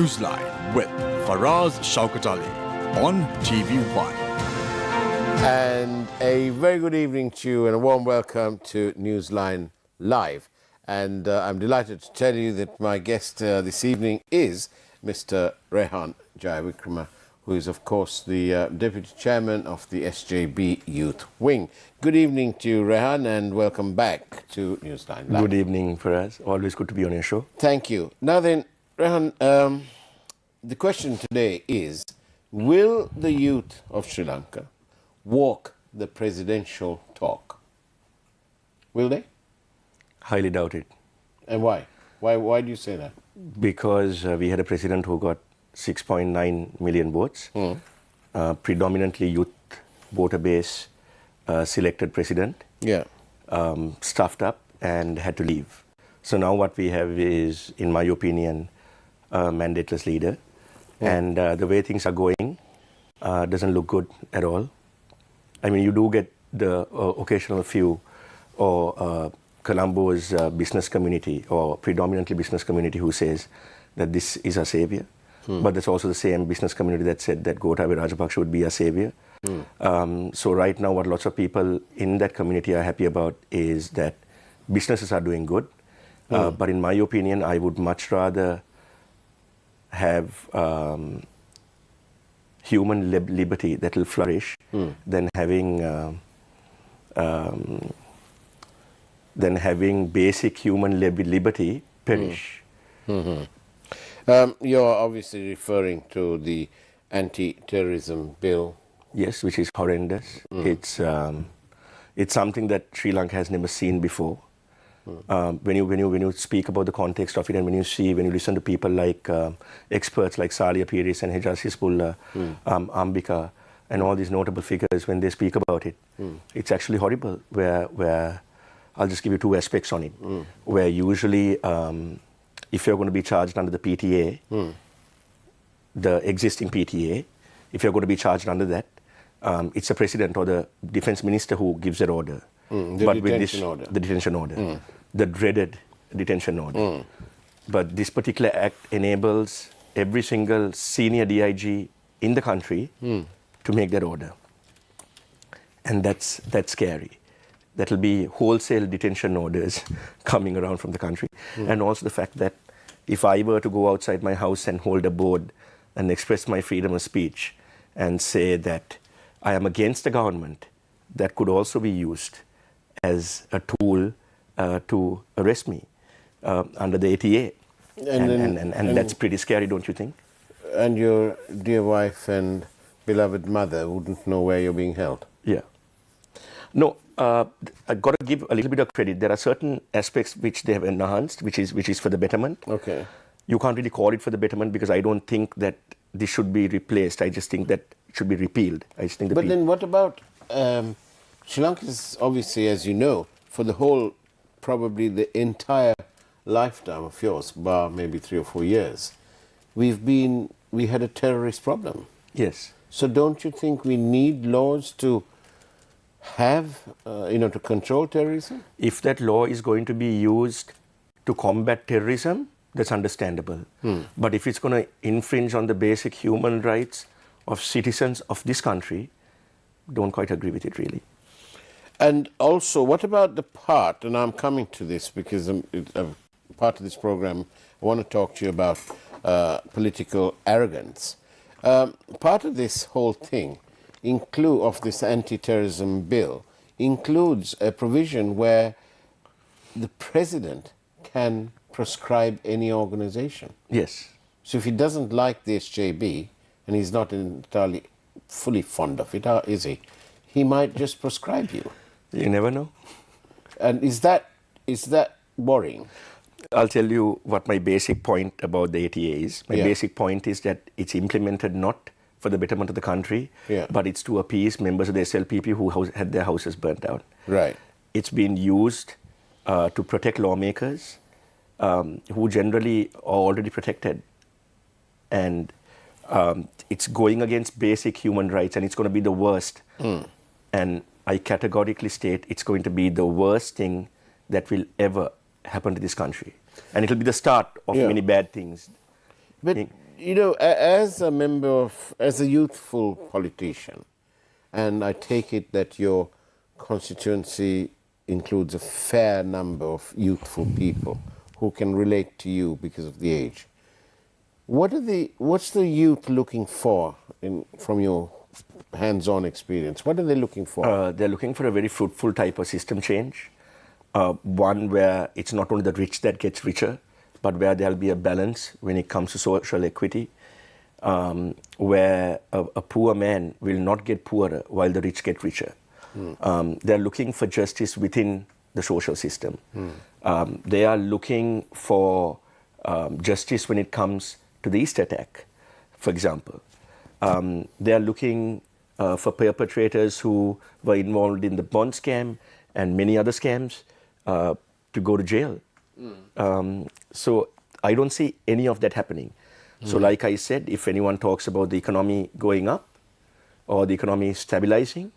Newsline with Faraz Shaukat Ali on TV1. And a very good evening to you and a warm welcome to Newsline Live. And I'm delighted to tell you that my guest this evening is Mr. Rehan Jayawickrama, who is, of course, the Deputy Chairman of the SJB Youth Wing. Good evening to you, Rehan, and welcome back to Newsline Live. Good evening, Faraz. Always good to be on your show. Thank you. Now then, Rehan, the question today is, will the youth of Sri Lanka walk the presidential talk? Will they? Highly doubt it. And why? Why do you say that? Because we had a president who got 6.9 million votes, predominantly youth voter base, selected president, stuffed up and had to leave. So now what we have is, in my opinion, a mandateless leader. And the way things are going doesn't look good at all. I mean, you do get the occasional few or Colombo's business community or predominantly business community who says that this is a savior. But there's also the same business community that said that Gotabaya Rajapaksa would be a savior. So right now what lots of people in that community are happy about is that businesses are doing good. But in my opinion, I would much rather have human liberty that will flourish than having basic human liberty perish. You're obviously referring to the anti-terrorism bill. Yes, which is horrendous. It's something that Sri Lanka has never seen before. When you speak about the context of it, and when you listen to people like experts like Salia Piris and Hejaz Hisbullah, Ambika, and all these notable figures, when they speak about it, it's actually horrible. Where I'll just give you two aspects on it. Where usually, if you're going to be charged under the PTA, the existing PTA, if you're going to be charged under that, it's the president or the defense minister who gives that order. The detention order. The dreaded detention order. But this particular act enables every single senior DIG in the country to make that order. And that's scary. That'll be wholesale detention orders coming around from the country. And also the fact that if I were to go outside my house and hold a board and express my freedom of speech and say that I am against the government, that could also be used as a tool to arrest me under the ATA. And that's pretty scary, don't you think? And your dear wife and beloved mother wouldn't know where you're being held. Yeah. No, I've got to give a little bit of credit. There are certain aspects which they have enhanced, which is for the betterment. Okay. You can't really call it for the betterment because I don't think that this should be replaced. I just think that it should be repealed. I just think. But then what about Sri Lanka is obviously, as you know, for the whole, probably the entire lifetime of yours, bar maybe 3 or 4 years, we had a terrorist problem. Yes. So don't you think we need laws to have, to control terrorism? If that law is going to be used to combat terrorism, that's understandable. But if it's going to infringe on the basic human rights of citizens of this country, don't quite agree with it, really. And also, what about the part, and I'm coming to this because part of this program, I want to talk to you about political arrogance. Part of this whole thing, of this anti-terrorism bill, includes a provision where the president can proscribe any organization. Yes. So if he doesn't like the SJB, and he's not entirely fully fond of it, is he? He might just proscribe you. You never know. And is that worrying? I'll tell you what my basic point about the ATA is. My basic point is that it's implemented not for the betterment of the country, but it's to appease members of the SLPP who had their houses burnt out. Right. It's been used to protect lawmakers who generally are already protected. And it's going against basic human rights, and it's going to be the worst. And I categorically state it's going to be the worst thing that will ever happen to this country. And it'll be the start of many bad things. But you know, as a youthful politician, and I take it that your constituency includes a fair number of youthful people who can relate to you because of the age. What's the youth looking for from your hands-on experience? What are they looking for? They're looking for a very fruitful type of system change. One where it's not only the rich that gets richer, but where there'll be a balance when it comes to social equity, where a poor man will not get poorer while the rich get richer. They're looking for justice within the social system. They are looking for justice when it comes to the East attack, for example. They are looking for perpetrators who were involved in the bond scam and many other scams to go to jail. So I don't see any of that happening. So like I said, if anyone talks about the economy going up or the economy stabilizing,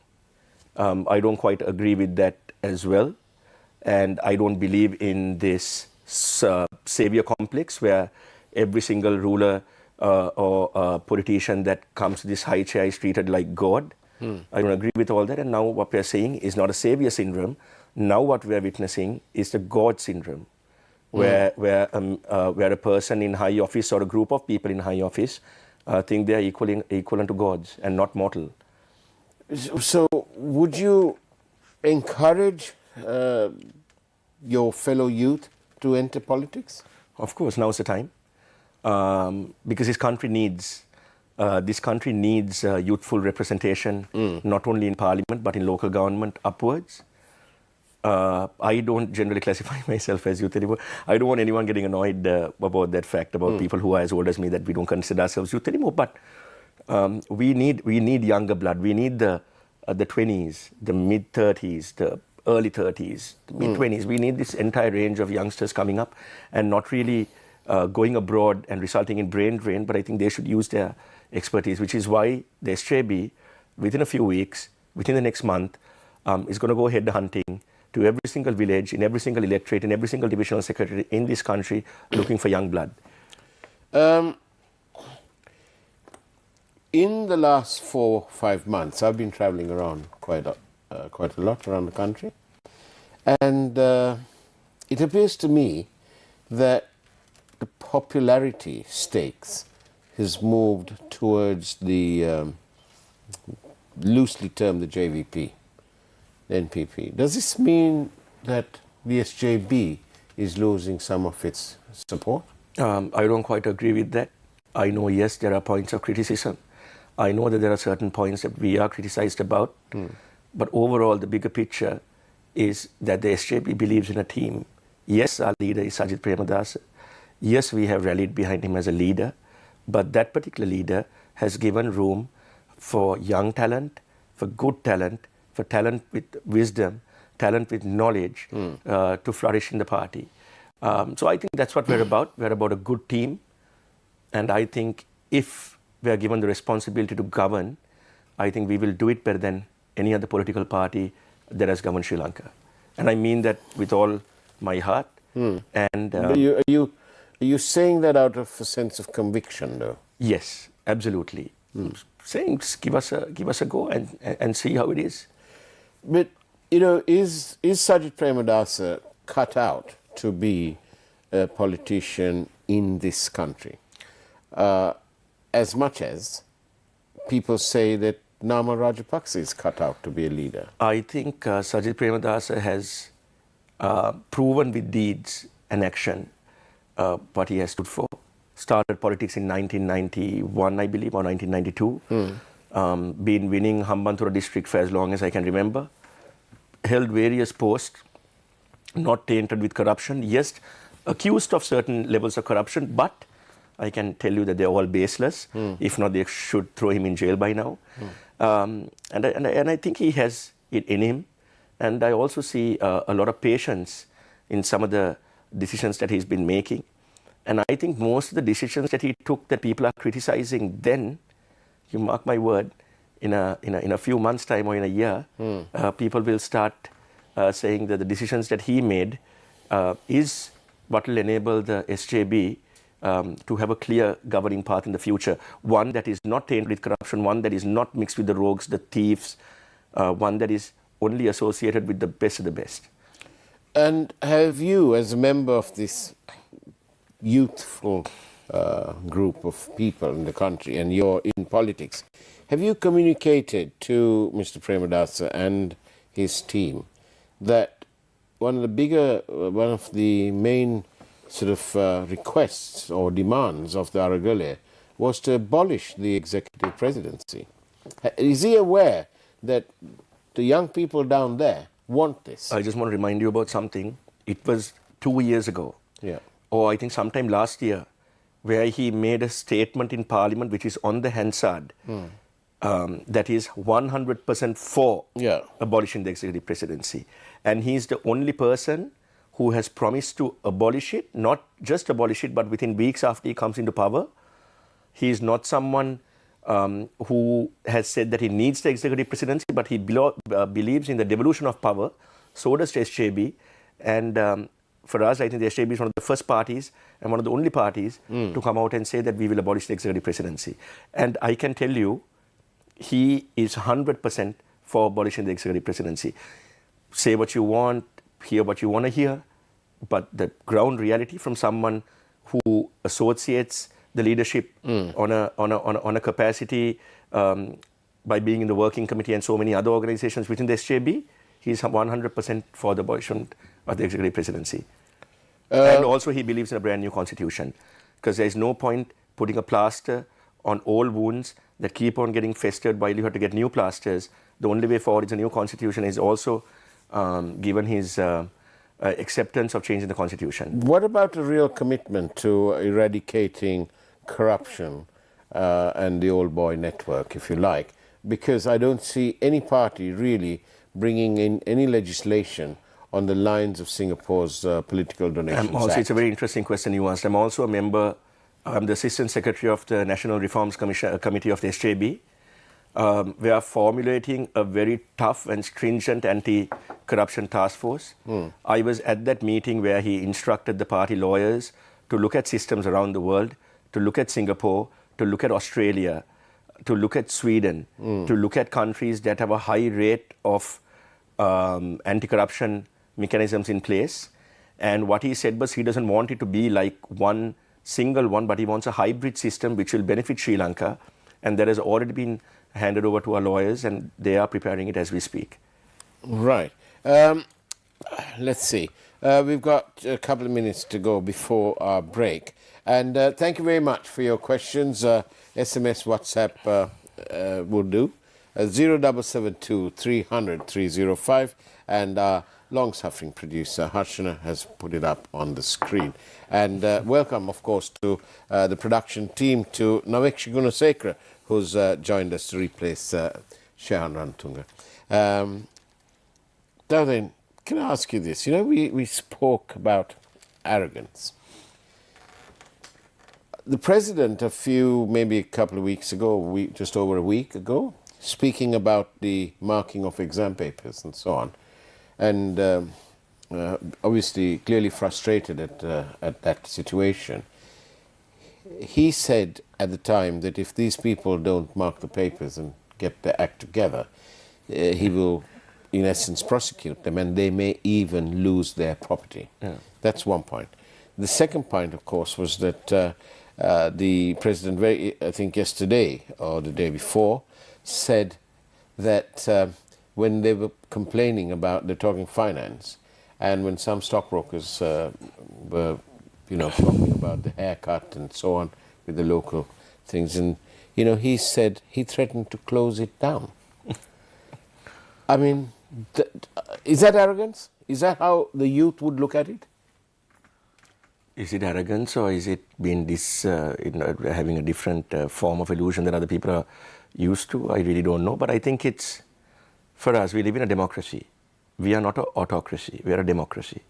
I don't quite agree with that as well. And I don't believe in this savior complex where every single ruler or politician that comes to this high chair is treated like God. I don't agree with all that. And now what we're saying is not a savior syndrome. Now what we're witnessing is the God syndrome, where a person in high office or a group of people in high office think they are equivalent to gods and not mortal. So would you encourage your fellow youth to enter politics? Of course, now's the time. Because this country needs youthful representation, not only in parliament but in local government upwards. I don't generally classify myself as youth anymore. I don't want anyone getting annoyed about that fact about people who are as old as me, that we don't consider ourselves youth anymore. But we need younger blood. We need the 20s, the mid 30s, the early 30s, the mid 20s. We need this entire range of youngsters coming up and not really going abroad and resulting in brain drain, but I think they should use their expertise, which is why the SJB, within a few weeks, within the next month, is going to go head hunting to every single village, in every single electorate, in every single divisional secretary in this country, looking for young blood. In the last 4 or 5 months, I've been traveling around quite a lot around the country, and it appears to me that the popularity stakes has moved towards the loosely termed the JVP, the NPP. Does this mean that the SJB is losing some of its support? I don't quite agree with that. I know, yes, there are points of criticism. I know that there are certain points that we are criticized about. But overall, the bigger picture is that the SJB believes in a team. Yes, our leader is Sajith Premadasa. Yes, we have rallied behind him as a leader. But that particular leader has given room for young talent, for good talent, for talent with wisdom, talent with knowledge to flourish in the party. So I think that's what we're about. We're about a good team. And I think if we are given the responsibility to govern, I think we will do it better than any other political party that has governed Sri Lanka. And I mean that with all my heart. And are you saying that out of a sense of conviction, though? Yes, absolutely. Saying, just give us a go and see how it is. But, you know, is Sajith Premadasa cut out to be a politician in this country? As much as people say that Nama Rajapaksa is cut out to be a leader. I think Sajith Premadasa has proven with deeds and action what he has stood for. Started politics in 1991, I believe, or 1992. Been winning Hambantota district for as long as I can remember. Held various posts, not tainted with corruption. Yes, accused of certain levels of corruption, but I can tell you that they're all baseless. If not, they should throw him in jail by now. And I think he has it in him. And I also see a lot of patience in some of the decisions that he's been making. And I think most of the decisions that he took that people are criticizing then, you mark my word, in a few months' time or in a year, people will start saying that the decisions that he made is what will enable the SJB to have a clear governing path in the future. One that is not tainted with corruption, one that is not mixed with the rogues, the thieves, one that is only associated with the best of the best. And have you, as a member of this youthful group of people in the country, and you're in politics, have you communicated to Mr. Premadasa and his team that one of the main sort of requests or demands of the Aragale was to abolish the executive presidency? Is he aware that the young people down there want this? I just want to remind you about something. It was 2 years ago, or I think sometime last year, where he made a statement in Parliament which is on the Hansard, that is 100% for abolishing the executive presidency. And he's the only person who has promised to abolish it, not just abolish it, but within weeks after he comes into power. He is not someone who has said that he needs the executive presidency, but he believes in the devolution of power. So does SJB. And for us, I think the SJB is one of the first parties and one of the only parties to come out and say that we will abolish the executive presidency. And I can tell you, he is 100% for abolishing the executive presidency. Say what you want, hear what you want to hear, but the ground reality from someone who associates the leadership on a capacity by being in the working committee and so many other organizations within the SJB, he's 100% for the abolition of the executive presidency. And also he believes in a brand new constitution, because there is no point putting a plaster on old wounds that keep on getting festered while you have to get new plasters. The only way forward is a new constitution. He's also given his acceptance of changing the constitution. What about a real commitment to eradicating corruption and the old boy network, if you like? Because I don't see any party really bringing in any legislation on the lines of Singapore's Political Donations Act. It's a very interesting question you asked. I'm also a member, I'm the Assistant Secretary of the National Reforms Committee of the SJB. We are formulating a very tough and stringent anti-corruption task force. I was at that meeting where he instructed the party lawyers to look at systems around the world, to look at Singapore, to look at Australia, to look at Sweden, to look at countries that have a high rate of anti-corruption mechanisms in place. And what he said was he doesn't want it to be like one single one, but he wants a hybrid system which will benefit Sri Lanka. And that has already been handed over to our lawyers, and they are preparing it as we speak. Right. Let's see. We've got a couple of minutes to go before our break. And thank you very much for your questions. SMS, WhatsApp will do. 0772 300 305. And our long-suffering producer, Harshana, has put it up on the screen. And welcome, of course, to the production team, to Naveksha Gunasekara, who's joined us to replace Shehan Rantunga. Darren, can I ask you this? You know, we spoke about arrogance. The president maybe a couple of weeks ago, just over a week ago, speaking about the marking of exam papers and so on, and obviously clearly frustrated at that situation. He said at the time that if these people don't mark the papers and get their act together, he will, in essence, prosecute them, and they may even lose their property. That's one point. The second point, of course, was that the president, I think yesterday or the day before, said that when they were complaining about, they're talking finance, and when some stockbrokers were, talking about the haircut and so on with the local things, and, he said he threatened to close it down. I mean, is that arrogance? Is that how the youth would look at it? Is it arrogance, or is it being having a different form of illusion that other people are used to? I really don't know. But I think it's, for us, we live in a democracy. We are not an autocracy. We are a democracy.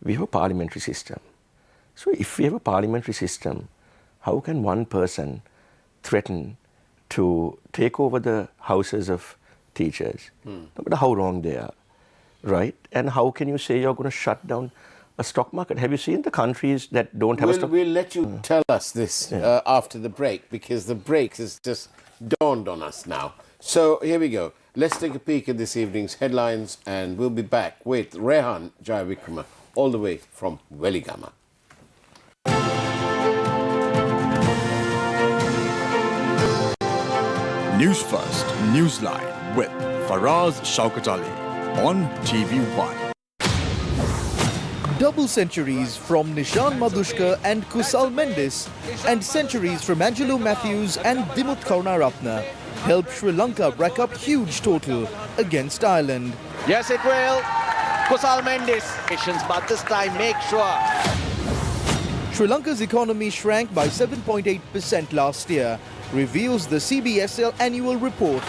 We have a parliamentary system. So if we have a parliamentary system, how can one person threaten to take over the houses of teachers, no matter how wrong they are, right? And how can you say you're going to shut down a stock market. Have you seen the countries that don't have a stock market? We'll let you tell us this after the break, because the break has just dawned on us now. So here we go. Let's take a peek at this evening's headlines, and we'll be back with Rehan Jayawickrama all the way from Weligama. News First, Newsline with Faraz Shaukat Ali on TV1. Double centuries from Nishan Madhushka and Kusal Mendis, and centuries from Angelo Matthews and Dimut Karunaratne helped Sri Lanka rack up huge total against Ireland. Yes, it will. Kusal Mendis. But this time, make sure. Sri Lanka's economy shrank by 7.8% last year, reveals the CBSL annual report.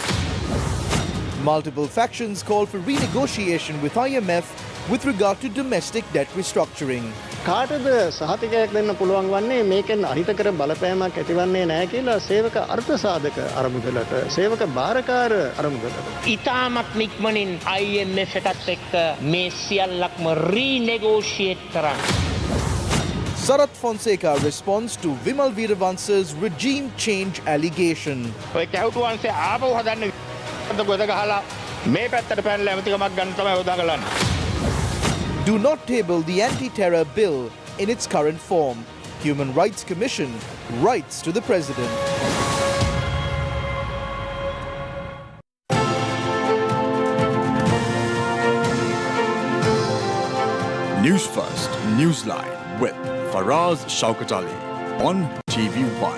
Multiple factions call for renegotiation with IMF with regard to domestic debt restructuring. කාටද සහතිකයක් දෙන්න පුළුවන් වන්නේ මේකෙන් අහිතකර බලපෑමක් ඇතිවන්නේ නැහැ කියලා සේවක අර්ථසාධක අරමුදලට සේවක බාරකාර අරමුදලට ඉතාමත් නික්මනින් IMF එකත් එක්ක මේ සියල්ලක්ම renegotiate කරන්න. Sarat Fonseca responds to Vimal Veeravansa's regime change allegation. ඔය කැවුටුවන්සේ ආපහු හදන්න ගොඩ ගහලා මේ පැත්තට පැනලා ඇමතිකමක් ගන්න තමයි උදා කරන්නේ. Do not table the anti-terror bill in its current form. Human Rights Commission writes to the President. News First, Newsline with Faraz Shaukat Ali on TV1.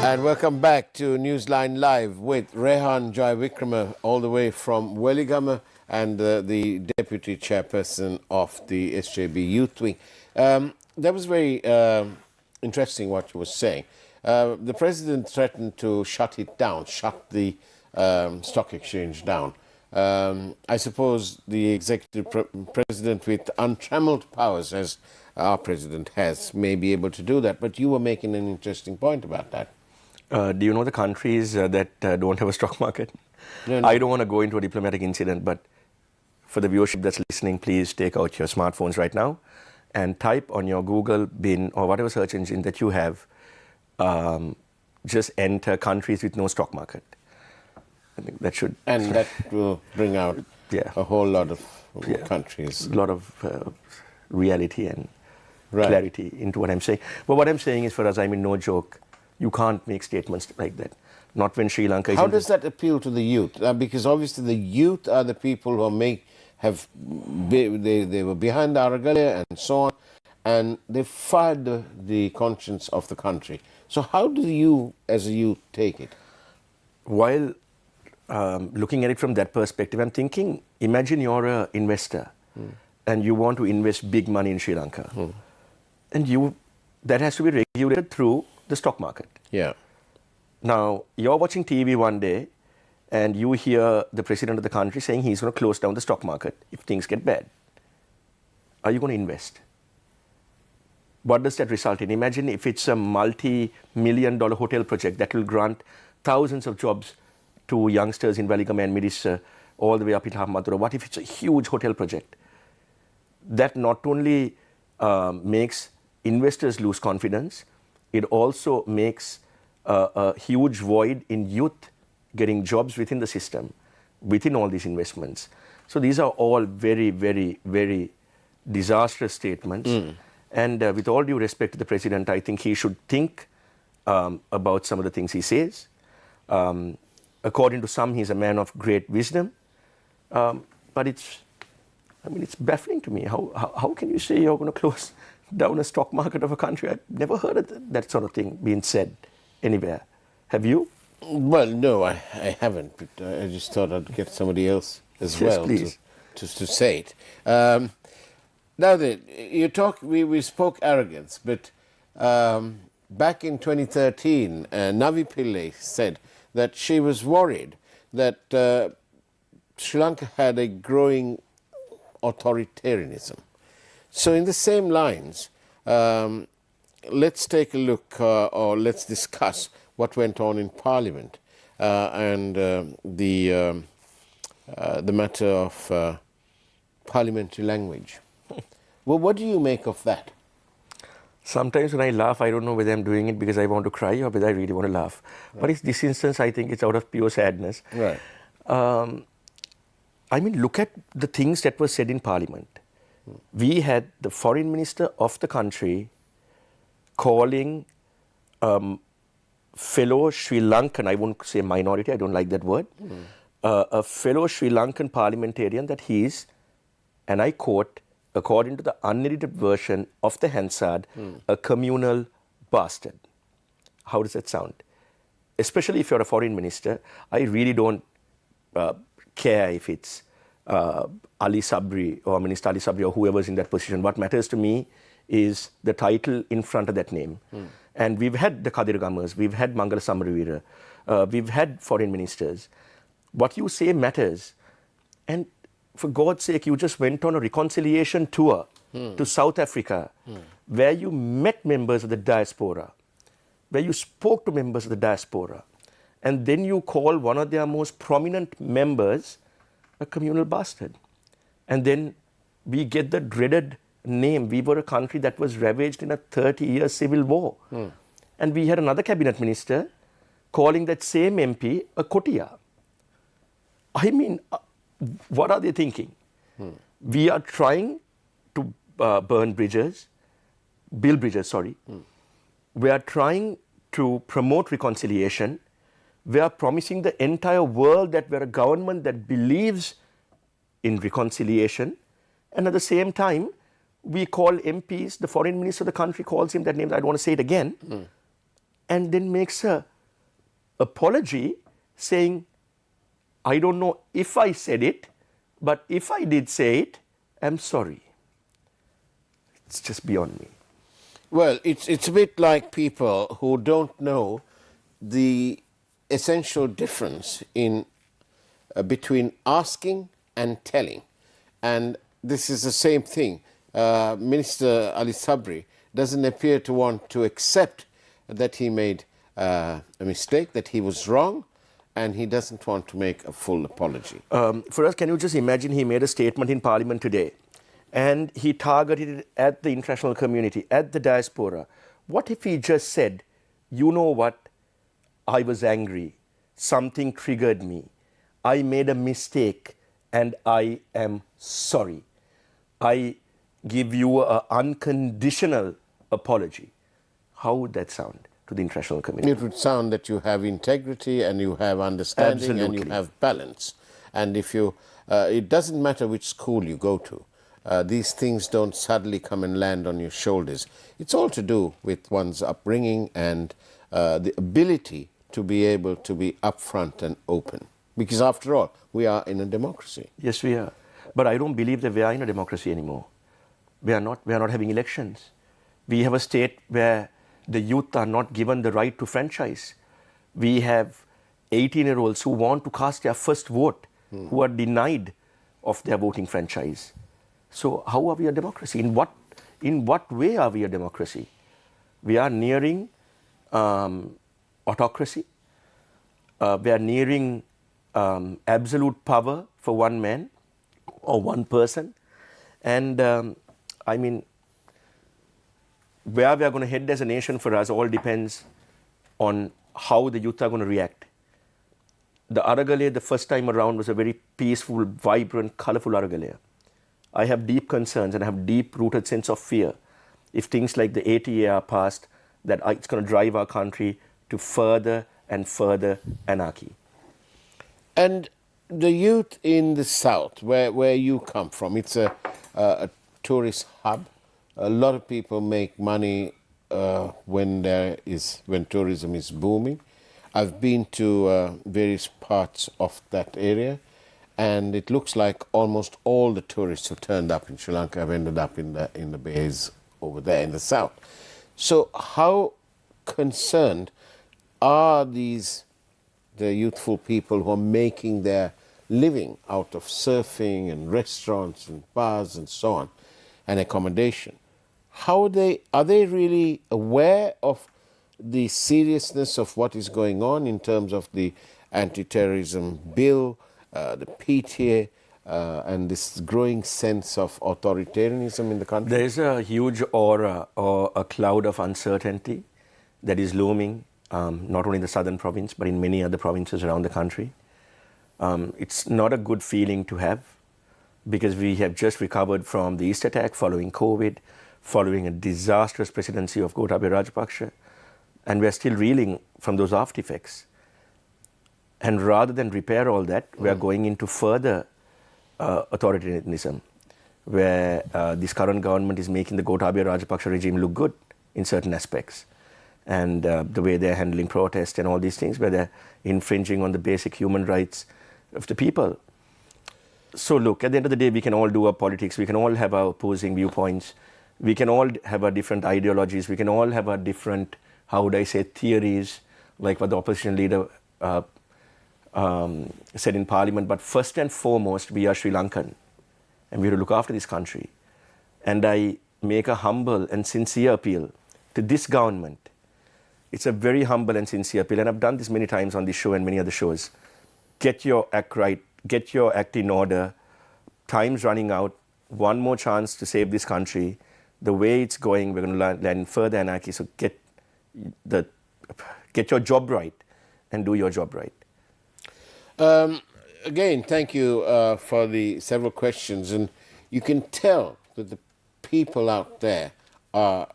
And welcome back to Newsline Live with Rehan Jayawickrama all the way from Weligama, and the deputy chairperson of the SJB Youth Wing. That was very interesting what you were saying. The president threatened to shut it down, shut the stock exchange down. I suppose the executive president with untrammeled powers, as our president has, may be able to do that. But you were making an interesting point about that. Do you know the countries that don't have a stock market? No. I don't want to go into a diplomatic incident, but for the viewership that's listening, please take out your smartphones right now and type on your Google, Bing, or whatever search engine that you have, just enter countries with no stock market. I think that should... And that will bring out a whole lot of countries. A lot of reality and clarity into what I'm saying. But what I'm saying is, for us, I mean, no joke, you can't make statements like that. Not when Sri Lanka is... How does that appeal to the youth? Because obviously the youth are the people who they were behind the Aragale and so on, and they fired the conscience of the country. So how do you, as a youth, take it? While looking at it from that perspective, I'm thinking, imagine you're an investor and you want to invest big money in Sri Lanka. And that has to be regulated through the stock market. Yeah. Now, you're watching TV one day and you hear the president of the country saying he's going to close down the stock market if things get bad. Are you going to invest? What does that result in? Imagine if it's a multi-million-dollar hotel project that will grant thousands of jobs to youngsters in Weligama and Midissa all the way up in Mathura. What if it's a huge hotel project? That not only makes investors lose confidence, it also makes a huge void in youth getting jobs within the system, within all these investments. So these are all very, very, very disastrous statements. And with all due respect to the president, I think he should think about some of the things he says. According to some, he's a man of great wisdom. But it's baffling to me. How can you say you're going to close down a stock market of a country? I've never heard of that sort of thing being said anywhere. Have you? Well, no, I haven't. But I just thought I'd get somebody else as well to say it. Now then, we spoke arrogance, but back in 2013, Navi Pillai said that she was worried that Sri Lanka had a growing authoritarianism. So in the same lines, let's take a look, or let's discuss what went on in Parliament and the matter of parliamentary language. Well, what do you make of that? Sometimes when I laugh, I don't know whether I'm doing it because I want to cry or whether I really want to laugh. Right. But in this instance, I think it's out of pure sadness. Right. I mean, look at the things that were said in Parliament. We had the foreign minister of the country calling fellow Sri Lankan, I won't say minority, I don't like that word, a fellow Sri Lankan parliamentarian that he is, and I quote, according to the unedited version of the Hansard, a communal bastard. How does that sound? Especially if you're a foreign minister, I really don't care if it's Ali Sabri or Minister Ali Sabri or whoever's in that position. What matters to me is the title in front of that name. And we've had the Kadir Gamas, we've had Mangala Samaravira, we've had foreign ministers. What you say matters. And for God's sake, you just went on a reconciliation tour to South Africa, where you met members of the diaspora, where you spoke to members of the diaspora, and then you call one of their most prominent members a communal bastard. And then we get the dreaded name. We were a country that was ravaged in a 30-year civil war. And we had another cabinet minister calling that same MP a Kotia. I mean, what are they thinking? We are trying to build bridges. We are trying to promote reconciliation. We are promising the entire world that we're a government that believes in reconciliation. And at the same time, we call MPs, the foreign minister of the country calls him that name, I don't want to say it again, and then makes a apology saying, I don't know if I said it, but if I did say it, I'm sorry. It's just beyond me. Well, it's a bit like people who don't know the essential difference in between asking and telling. And this is the same thing. Minister Ali Sabri doesn't appear to want to accept that he made a mistake, that he was wrong, and he doesn't want to make a full apology. For us, can you just imagine he made a statement in Parliament today and he targeted it at the international community, at the diaspora. What if he just said, you know what, I was angry, something triggered me, I made a mistake and I am sorry. I give you an unconditional apology. How would that sound to the international community? It would sound that you have integrity and you have understanding. Absolutely. And you have balance. And if you, it doesn't matter which school you go to. These things don't suddenly come and land on your shoulders. It's all to do with one's upbringing and the ability to be able to be upfront and open. Because after all, we are in a democracy. Yes, we are. But I don't believe that we are in a democracy anymore. We are not having elections. We have a state where the youth are not given the right to franchise. We have 18-year-olds who want to cast their first vote, who are denied of their voting franchise. So how are we a democracy? In what way are we a democracy? We are nearing autocracy. We are nearing absolute power for one man or one person. And I mean, where we are going to head as a nation for us all depends on how the youth are going to react. The Aragalaya, the first time around, was a very peaceful, vibrant, colorful Aragalaya. I have deep concerns and I have deep-rooted sense of fear if things like the ATA are passed, that it's going to drive our country to further and further anarchy. And the youth in the south, where you come from, it's a tourist hub. A lot of people make money when tourism is booming. I've been to various parts of that area, and it looks like almost all the tourists who turned up in Sri Lanka have ended up in the bays over there in the south. So how concerned are the youthful people who are making their living out of surfing and restaurants and bars and so on, and accommodation? Are they really aware of the seriousness of what is going on in terms of the anti-terrorism bill, the PTA, and this growing sense of authoritarianism in the country? There is a huge aura or a cloud of uncertainty that is looming, not only in the southern province, but in many other provinces around the country. It's not a good feeling to have, because we have just recovered from the East attack following COVID, following a disastrous presidency of Gotabaya Rajapaksa, and we're still reeling from those after effects. And rather than repair all that, we are going into further authoritarianism, where this current government is making the Gotabaya Rajapaksa regime look good in certain aspects. And the way they're handling protests and all these things, where they're infringing on the basic human rights of the people. So look, at the end of the day, we can all do our politics, we can all have our opposing viewpoints, we can all have our different ideologies, we can all have our different, how would I say, theories, like what the opposition leader said in Parliament. But first and foremost, we are Sri Lankan, and we have to look after this country. And I make a humble and sincere appeal to this government. It's a very humble and sincere appeal, and I've done this many times on this show and many other shows. Get your act right, get your act in order. Time's running out. One more chance to save this country. The way it's going, we're going to land in further anarchy. So get your job right and do your job right. Again, thank you for the several questions. And you can tell that the people out there are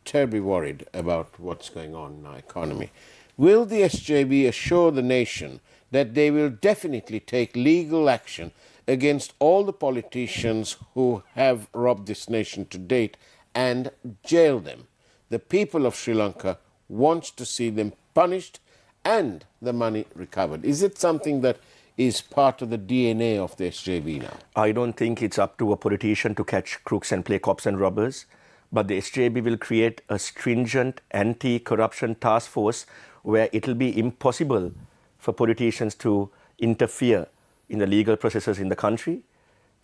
terribly worried about what's going on in our economy. Will the SJB assure the nation that they will definitely take legal action against all the politicians who have robbed this nation to date and jail them? The people of Sri Lanka wants to see them punished and the money recovered. Is it something that is part of the DNA of the SJB now? I don't think it's up to a politician to catch crooks and play cops and robbers, but the SJB will create a stringent anti-corruption task force where it will be impossible for politicians to interfere in the legal processes in the country.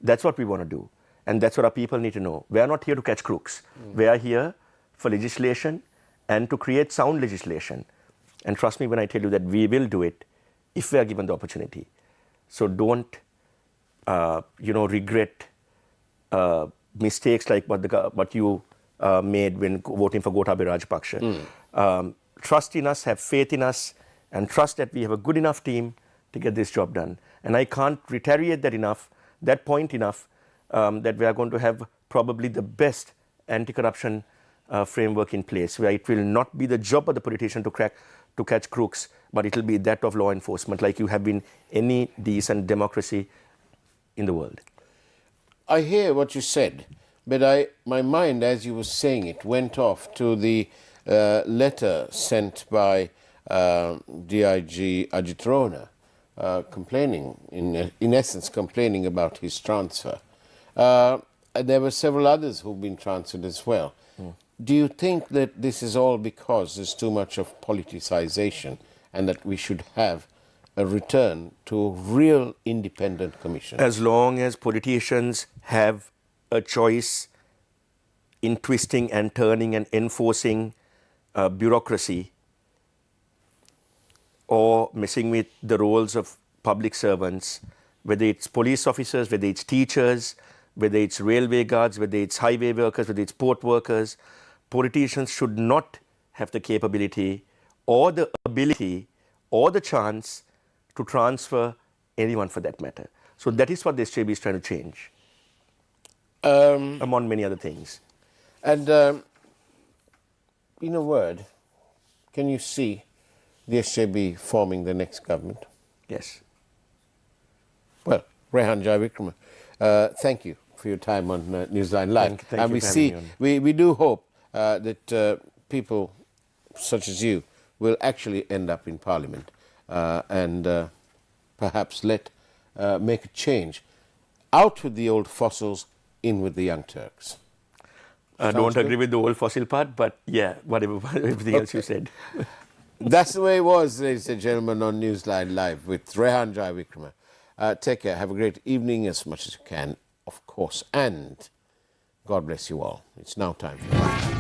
That's what we want to do. And that's what our people need to know. We are not here to catch crooks. We are here for legislation and to create sound legislation. And trust me when I tell you that we will do it if we are given the opportunity. So don't, regret mistakes like what you made when voting for Gotabaya Rajapaksa. Trust in us, have faith in us, and trust that we have a good enough team to get this job done. And I can't reiterate that point enough, that we are going to have probably the best anti-corruption framework in place, where it will not be the job of the politician to catch crooks, but it will be that of law enforcement, like you have in any decent democracy in the world. I hear what you said, but my mind, as you were saying it, went off to the letter sent by DIG Ajit Rona, complaining, in essence, complaining about his transfer. There were several others who've been transferred as well. Do you think that this is all because there's too much of politicization and that we should have a return to a real independent commission? As long as politicians have a choice in twisting and turning and enforcing bureaucracy or messing with the roles of public servants, whether it's police officers, whether it's teachers, whether it's railway guards, whether it's highway workers, whether it's port workers, politicians should not have the capability or the ability or the chance to transfer anyone for that matter. So that is what the SJB is trying to change, among many other things. And in a word, can you see the SJB forming the next government? Yes. Well, Rehan Jayawickrama, thank you for your time on Newsline Live. Thank and you we for having me on. we do hope that people such as you will actually end up in Parliament and perhaps make a change. Out with the old fossils, in with the young Turks. I don't agree with the old fossil part, but yeah, whatever, everything else you said. That's the way it was, ladies and gentlemen, on Newsline Live with Rehan Jayawickrama. Take care. Have a great evening as much as you can, of course. And God bless you all. It's now time for